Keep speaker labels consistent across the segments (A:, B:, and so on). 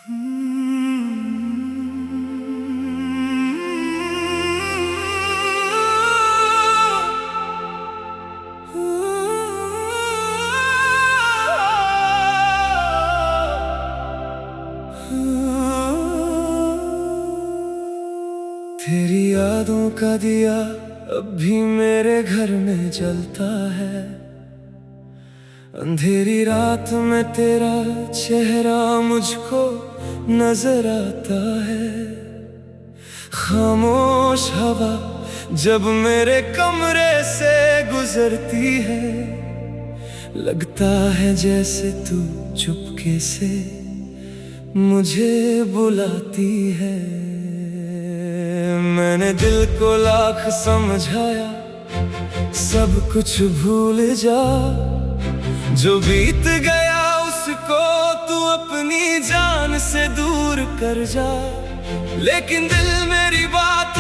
A: तेरी यादों का दिया अब भी मेरे घर में जलता है। अंधेरी रात में तेरा चेहरा मुझको नजर आता है। खामोश हवा जब मेरे कमरे से गुजरती है, लगता है जैसे तू चुपके से मुझे बुलाती है। मैंने दिल को लाख समझाया, सब कुछ भूल जा, जो बीत गया उसको तू अपनी जान से दूर कर जा। लेकिन दिल मेरी बात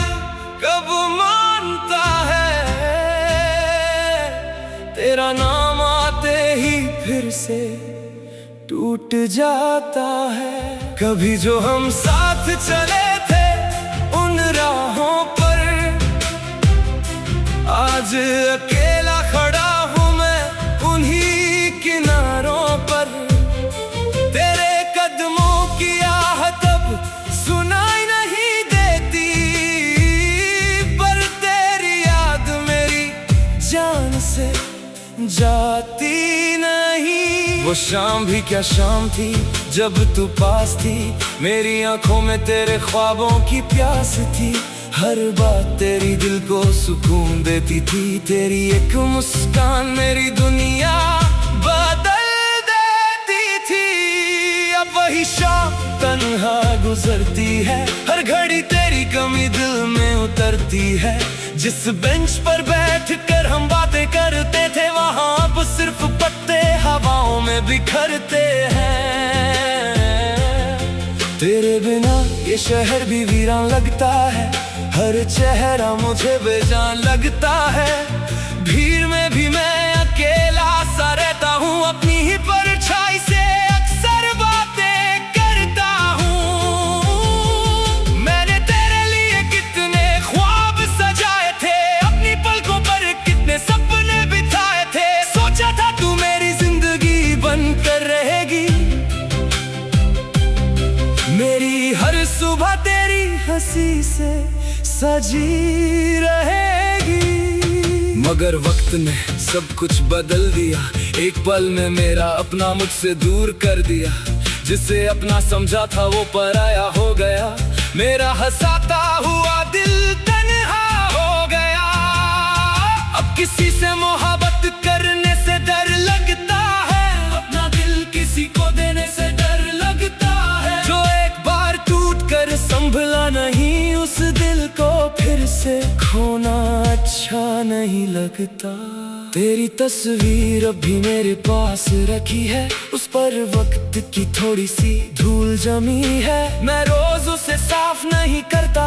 A: कब मानता है, तेरा नाम आते ही फिर से टूट जाता है। कभी जो हम साथ चले थे उन राहों पर, आज अकेला खड़ा हूँ मैं उन्हीं किनारों पर। तेरे कदमों की आहट अब सुनाई नहीं देती, पर तेरी याद मेरी जान से जाती नहीं। वो शाम भी क्या शाम थी जब तू पास थी, मेरी आंखों में तेरे ख्वाबों की प्यास थी। हर बात तेरी दिल को सुकून देती थी, तेरी एक मुस्कान मेरी दुनिया बदल देती थी। अब वही शाम तन्हा गुजरती है, हर घड़ी तेरी कमी दिल में उतरती है। जिस बेंच पर बैठ कर हम बातें करते थे, वहां अब सिर्फ पत्ते हवाओं में बिखरते हैं। तेरे बिना ये शहर भी वीरान लगता है, हर चेहरा मुझे बेजान लगता है। भीड़ में भी मैं अकेला सा रहता हूँ, अपनी ही परछाई से अक्सर बातें करता हूँ। मैंने तेरे लिए कितने ख्वाब सजाए थे, अपनी पलकों पर कितने सपने बिताए थे। सोचा था तू मेरी जिंदगी बनकर रहेगी, मेरी हर सुबह तेरी हंसी से सजी रहेगी। मगर वक्त ने सब कुछ बदल दिया, एक पल में मेरा अपना मुझसे दूर कर दिया। जिसे अपना समझा था वो पराया हो गया, मेरा हंसाता हुआ दिल तन्हा हो गया। अब किसी से मोहब्बत करने से डर लगता है, अपना दिल किसी को देने से डर लगता है। जो एक बार टूट कर संभला नहीं, उस दिल को फिर से खोना अच्छा नहीं लगता। तेरी तस्वीर अब भी मेरे पास रखी है, उस पर वक्त की थोड़ी सी धूल जमी है। मैं रोज उसे साफ नहीं करता,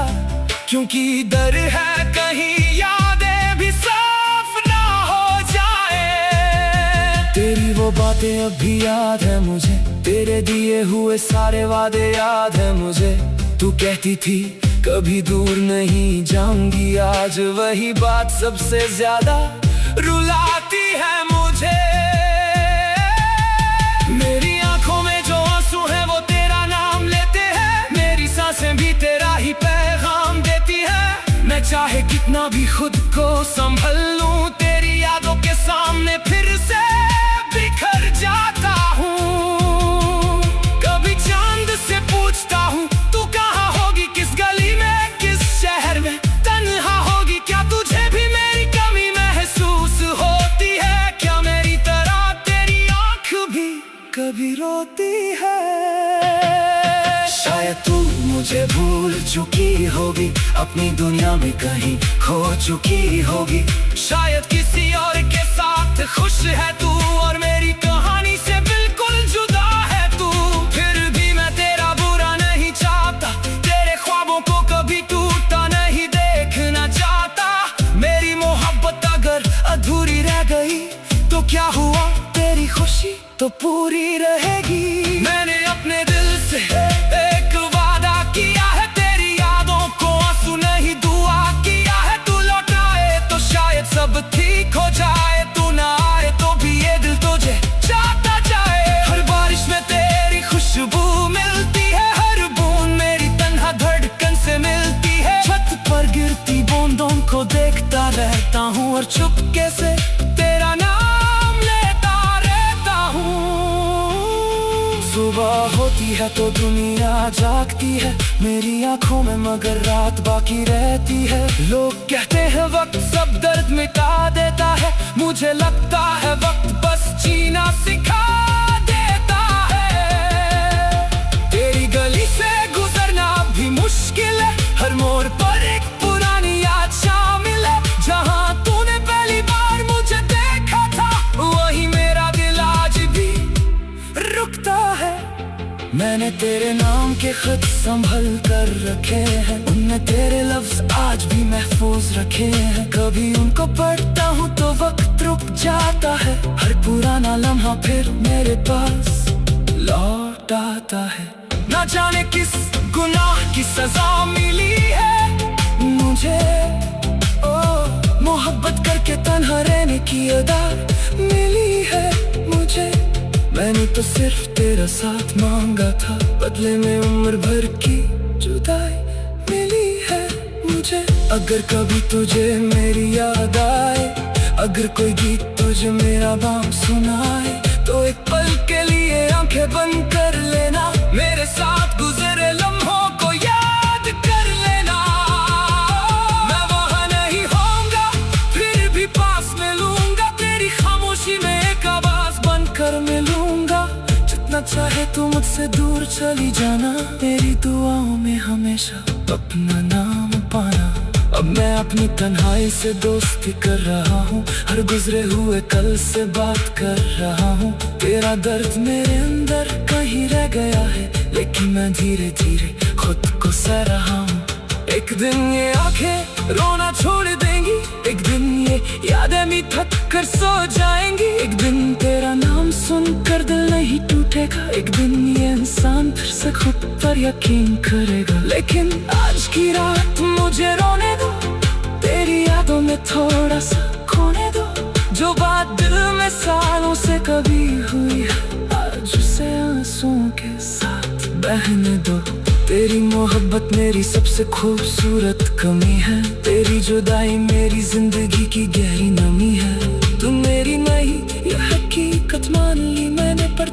A: क्योंकि डर है कहीं यादें भी साफ ना हो जाए। तेरी वो बातें अब भी याद है मुझे, तेरे दिए हुए सारे वादे याद है मुझे। तू कहती थी कभी दूर नहीं जाऊंगी, आज वही बात सबसे ज्यादा रुलाती है मुझे। मेरी आंखों में जो आंसू है वो तेरा नाम लेते हैं, मेरी सांसें भी तेरा ही पैगाम देती है। मैं चाहे कितना भी खुद को संभल लूं, तेरी यादों के सामने फिर से बिखर जाता हूँ। कभी चांद से पूछता हूँ तू कहाँ होगी, किस गली में, किस शहर में तन्हा होगी। क्या तुझे भी मेरी कमी महसूस होती है, क्या मेरी तरह तेरी आंख भी कभी रोती है। शायद तू मुझे भूल चुकी होगी, अपनी दुनिया में कहीं खो चुकी होगी। शायद किसी और के साथ खुश है तू, और मेरी कहानी से बिल्कुल जुदा है तू। फिर भी मैं तेरा बुरा नहीं चाहता, तेरे ख्वाबों को कभी टूटता नहीं देखना चाहता। मेरी मोहब्बत अगर अधूरी रह गई तो क्या हुआ, तेरी खुशी तो पूरी रहेगी। मैंने अपने दिल से और चुपके से तेरा नाम लेता रहता हूँ। सुबह होती है तो दुनिया जागती है मेरी आंखों में, मगर रात बाकी रहती है। लोग कहते हैं वक्त सब दर्द मिटा देता है, मुझे लगता है वक्त बस जीना सिखा देता है। तेरी गली से गुजरना भी मुश्किल है, हर मोड़ पर एक पुरानी याद शामिल है। जहाँ तूने पहली बार मुझे देखा था, वही मेरा दिल आज भी रुकता है। मैंने तेरे नाम के खत संभल कर रखे हैं, उनमें तेरे लफ्ज आज भी महफूज रखे हैं। कभी उनको पढ़ता हूँ तो वक्त रुक जाता है, हर पुराना लम्हा फिर मेरे पास लौट आता है। ना जाने किस गुनाह की सजा मिली है मुझे, ओ मोहब्बत करके तन्हा रहने की अदा मिली है मुझे। मैंने तो सिर्फ तेरा साथ मांगा था, बदले में उम्र भर की जुदाई मिली है मुझे। अगर कभी तुझे मेरी याद आए, अगर कोई गीत तुझे मेरा नाम सुनाए, तो एक पल के लिए आंखें बंद कर लेना, मेरे साथ गुजरे लम्हों को याद कर लेना। मैं वहाँ नहीं होऊंगा, फिर भी पास मिलूंगा, तेरी खामोशी में एक आवाज बनकर मिलूंगा। जितना चाहे तू मुझसे दूर चली जाना, मेरी दुआओं में हमेशा अपना नाम पाना। अब मैं अपनी तन्हाई से दोस्ती कर रहा हूँ, हर गुजरे हुए कल से बात कर रहा हूँ। तेरा दर्द मेरे अंदर कहीं रह गया है, लेकिन मैं धीरे धीरे खुद को सह रहा हूँ। एक दिन ये आंखें रोना छोड़ देंगी, एक दिन ये यादें भी थक कर सो जाएंगी। एक दिन तेरा नाम सुनकर दिल नहीं टूटेगा, एक दिन ये इंसान फिर से खुद पर यकीन करेगा। लेकिन आज की रात मुझे रोने दो, तेरी यादों में थोड़ा सा खोने दो। जो बात दिल में सालों से कभी हुई है, आज उसे आंसुओं के साथ बहने दो। तेरी मोहब्बत मेरी सबसे खूबसूरत कमी है, तेरी जुदाई मेरी जिंदगी की गहरी नमी है। तुम मेरी नहीं ये हकीकत मान ली मैंने, पर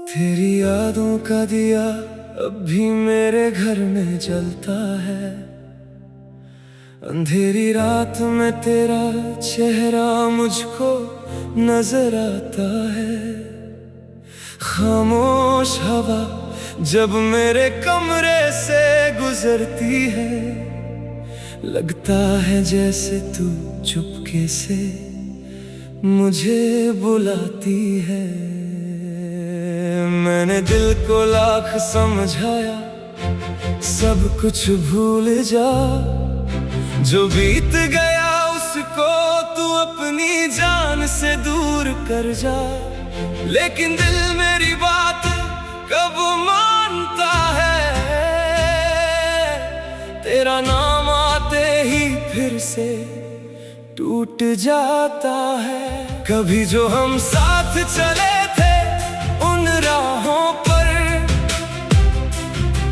A: तेरी यादों का दिया अब भी मेरे घर में जलता है। अंधेरी रात में तेरा चेहरा मुझको नजर आता है। खामोश हवा जब मेरे कमरे से गुजरती है, लगता है जैसे तू चुपके से मुझे बुलाती है। मैंने दिल को लाख समझाया, सब कुछ भूल जा, जो बीत गया उसको तू अपनी जान से दूर कर जा। लेकिन दिल मेरी बात कब मानता है, तेरा नाम आते ही फिर से टूट जाता है। कभी जो हम साथ चले थे उन राहों पर,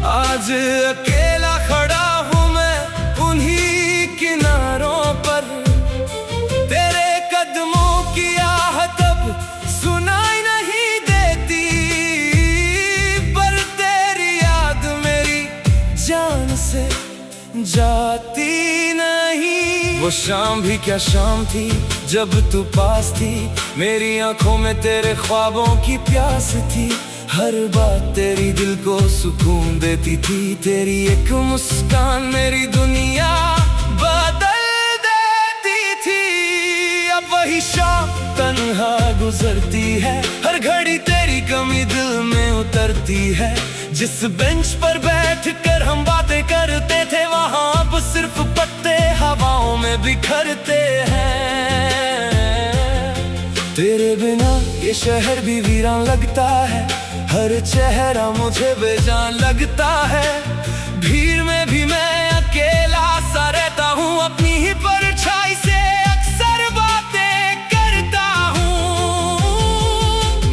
A: आज अकेला खड़ा हूँ मैं उन्हीं किनारों पर। तेरे कदमों की आहट अब सुनाई नहीं देती, पर तेरी याद मेरी जान से जाती नहीं। वो शाम भी क्या शाम थी जब तू पास थी, मेरी आंखों में तेरे ख्वाबों की प्यास थी। हर बात तेरी दिल को सुकून देती थी, तेरी एक मुस्कान मेरी दुनिया बदल देती थी। अब वही शाम तन्हा गुजरती है, हर घड़ी तेरी कमी दिल में उतरती है। जिस बेंच पर बैठ कर हम बातें करते थे, वहां अब सिर्फ पत्ते हवाओं में बिखरते हैं। तेरे बिना ये शहर भी वीरान लगता है, हर चेहरा मुझे बेजान लगता है। भीड़ में भी मैं अकेला सा रहता हूँ, अपनी ही परछाई से अक्सर बातें करता हूँ।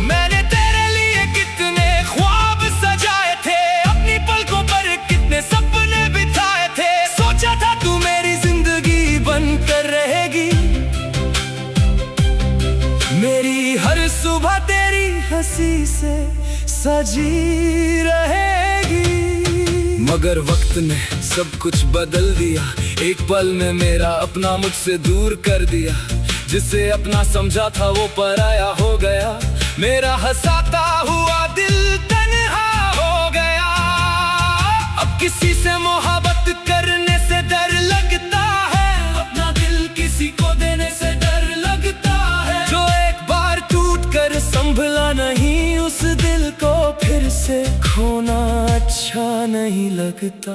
A: मैंने तेरे लिए कितने ख्वाब सजाए थे, अपनी पलकों पर कितने सपने बिताए थे। सोचा था तू मेरी जिंदगी बनकर रहेगी, मेरी हर सुबह तेरी हंसी से सजी रहेगी। मगर वक्त ने सब कुछ बदल दिया, एक पल में मेरा अपना मुझसे दूर कर दिया। जिसे अपना समझा था वो पराया हो गया, मेरा हंसाता हुआ दिल तन्हा हो गया। अब किसी से मोहब्बत करने से डर लगता है, अपना दिल किसी को देने से डर लगता है। जो एक बार टूट कर संभला नहीं, उस दिल को फिर से खोना अच्छा नहीं लगता।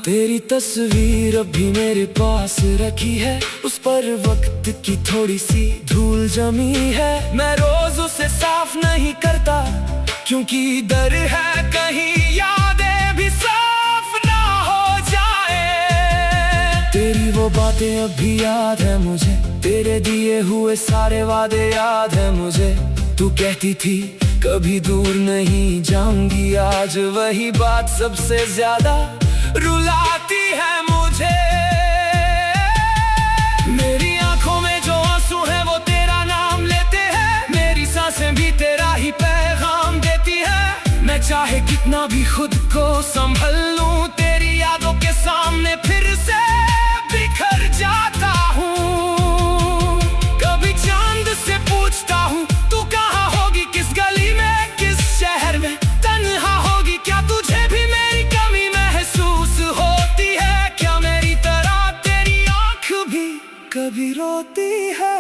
A: तेरी तस्वीर अभी मेरे पास रखी है, उस पर वक्त की थोड़ी सी धूल जमी है। मैं रोज उसे साफ नहीं करता, क्योंकि डर है कहीं यादें भी साफ ना हो जाए। तेरी वो बातें अभी याद है मुझे, तेरे दिए हुए सारे वादे याद है मुझे। तू कहती थी कभी दूर नहीं जाऊंगी, आज वही बात सबसे ज्यादा रुलाती है मुझे। मेरी आंखों में जो आंसू है वो तेरा नाम लेते हैं, मेरी सांसें भी तेरा ही पैगाम देती है। मैं चाहे कितना भी खुद को संभल लूं, तेरी यादों के सामने फिर से बिखर जाता हूँ। कभी चांद से पूछता हूँ तू कहाँ होगी, किस गली में किस शहर में तन्हा होगी। क्या तुझे भी मेरी कमी महसूस होती है, क्या मेरी तरह तेरी आंख भी कभी रोती है।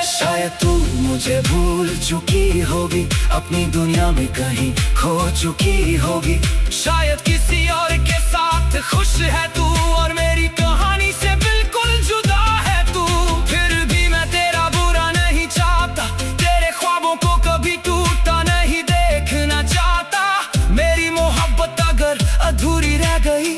A: शायद तू मुझे भूल चुकी होगी, अपनी दुनिया में कहीं खो चुकी होगी। शायद किसी और के साथ खुश है तू, और मेरी कहानी से बिल्कुल जुदा है तू। फिर भी मैं तेरा बुरा नहीं चाहता, तेरे ख्वाबों को कभी टूटता नहीं देखना चाहता। मेरी मोहब्बत अगर अधूरी रह गई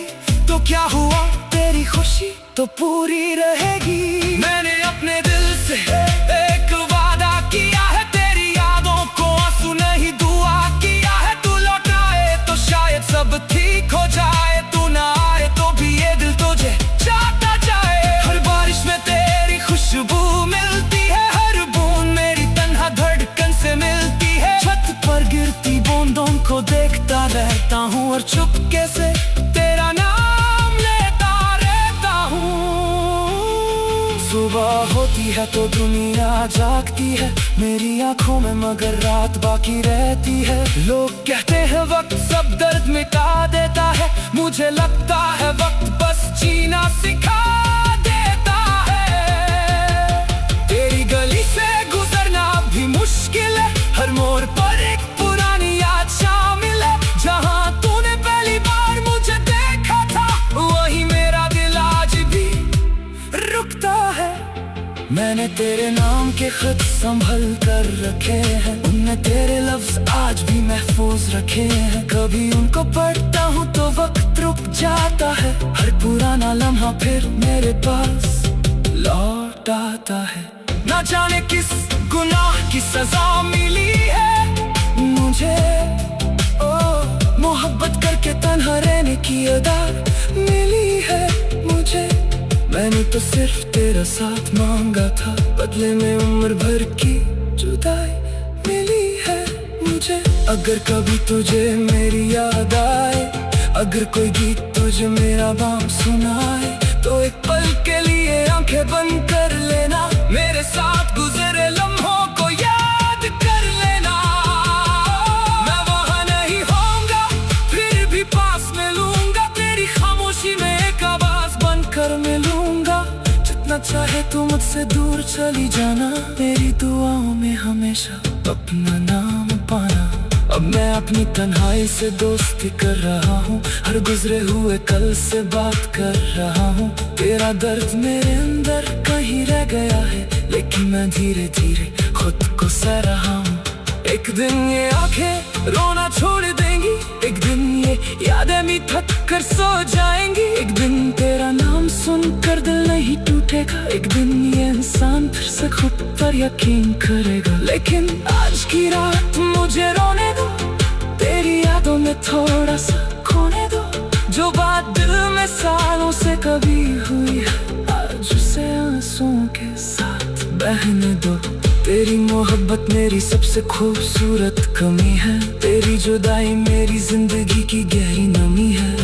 A: तो क्या हुआ, तेरी खुशी तो पूरी रहेगी। मैंने अपने दिल से एक वादा किया है, तेरी यादों को आंसू नहीं दुआ किया है। तू लौटाए तो शायद सब ठीक हो जाए, तू ना आए तो भी ये दिल तुझे चाहता जाए। हर बारिश में तेरी खुशबू मिलती है, हर बूंद मेरी तन्हा धड़कन से मिलती है। छत पर गिरती बूंदों को देखता रहता हूँ, और चुपके से तेरा नाम लेता रहता हूँ। सुबह होती है तो दुनिया जागती है मेरी आंखों में, मगर रात बाकी रहती है। लोग कहते हैं वक्त सब दर्द मिटा देता है, मुझे लगता है वक्त बस जीना सिखा देता है। तेरी गली से गुजरना भी मुश्किल है, हर मोड़ पर एक पुरानी याद शामिल है। जहाँ तूने पहली बार मुझे देखा था, वही मेरा दिल आज भी रुकता है। मैंने तेरे नाम के खत संभल कर रखे हैं, उनमें तेरे लफ्ज आज भी महफूज रखे हैं। कभी उनको पढ़ता हूँ तो वक्त रुक जाता है, हर पुराना लम्हा फिर मेरे पास लौट आता है। ना जाने किस गुनाह की सजा मिली है मुझे, ओ मोहब्बत करके तन्हा रहने की अदा मिली है मुझे। मैंने तो सिर्फ तेरा साथ मांगा था, बदले में उम्र भर की जुदाई मिली है मुझे। अगर कभी तुझे मेरी याद आए, अगर कोई गीत तुझे मेरा बाम सुनाए, तो एक पल के लिए आंखें बंद कर लेना, मेरे साथ गुजरे लम्हों को याद कर लेना। मैं वहाँ नहीं होऊंगा, फिर भी पास मिलूंगा, तेरी खामोशी में एक आवाज बनकर मिलूंगा। जितना चाहे तू मुझसे दूर चली जाना, मेरी दुआओं में हमेशा अपना नाम पाना। अब मैं अपनी तन्हाई से दोस्ती कर रहा हूँ, हर गुजरे हुए कल से बात कर रहा हूँ। तेरा दर्द मेरे अंदर कहीं रह गया है, लेकिन मैं धीरे धीरे खुद को सह रहा हूँ। एक दिन ये आंखें रोना छोड़ देंगी, एक दिन ये यादें भी थक कर सो जाएंगी। एक दिन तेरा नाम सुनकर दिल नहीं टूटेगा, एक दिन ये इंसान फिर से खुद पर यकीन करेगा। लेकिन आज की रात मुझे रोने दो, तेरी यादों में थोड़ा सा खोने दो। जो बात दिल में सालों से कभी हुई है, आज उसे आंसुओं के साथ बहने दो। तेरी मोहब्बत मेरी सबसे खूबसूरत कमी है, तेरी जुदाई मेरी जिंदगी की गहरी नमी है।